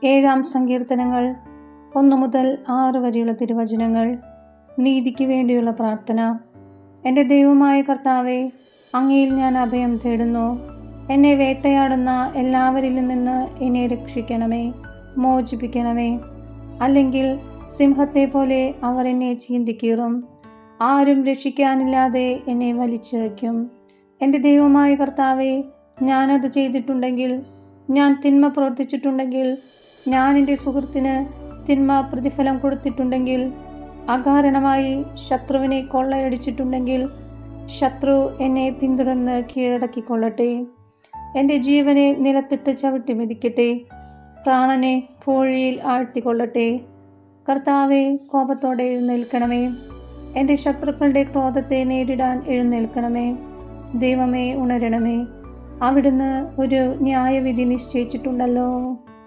7 സങ്കീർത്തനങ്ങൾ 1 മുതൽ 6 വരെയുള്ള തിരുവചനങ്ങൾ. നീതിക്ക് വേണ്ടിയുള്ള പ്രാർത്ഥന. എൻ്റെ ദൈവമായ കർത്താവേ, അങ്ങയിൽ ഞാൻ അഭയം തേടുന്നു. എന്നെ വേട്ടയാടുന്ന എല്ലാവരിലും നിന്ന് എന്നെ രക്ഷിക്കണമേ, മോചിപ്പിക്കണമേ. അല്ലെങ്കിൽ സിംഹത്തെ പോലെ അവർ എന്നെ ചീന്തിക്കീറും. ആരും രക്ഷിക്കാനില്ലാതെ എന്നെ വലിച്ചിഴയ്ക്കും. എൻ്റെ ദൈവമായ കർത്താവേ, ഞാനത് ചെയ്തിട്ടുണ്ടെങ്കിൽ, ഞാൻ തിന്മ പ്രവർത്തിച്ചിട്ടുണ്ടെങ്കിൽ, ഞാൻ എൻ്റെ സുഹൃത്തിന് തിന്മ പ്രതിഫലം കൊടുത്തിട്ടുണ്ടെങ്കിൽ, അകാരണമായി ശത്രുവിനെ കൊള്ളയടിച്ചിട്ടുണ്ടെങ്കിൽ, ശത്രു എന്നെ പിന്തുടർന്ന് കീഴടക്കിക്കൊള്ളട്ടെ. എൻ്റെ ജീവനെ നിലത്തിട്ട് ചവിട്ടി മെതിക്കട്ടെ, പ്രാണനെ പൂഴിയിൽ ആഴ്ത്തിക്കൊള്ളട്ടെ. കർത്താവെ, കോപത്തോടെ എഴുന്നേൽക്കണമേ. എൻ്റെ ശത്രുക്കളുടെ ക്രോധത്തെ നേരിടാൻ എഴുന്നേൽക്കണമേ. ദൈവമേ, ഉണരണമേ. അവിടുന്ന് ഒരു ന്യായവിധി നിശ്ചയിച്ചിട്ടുണ്ടല്ലോ.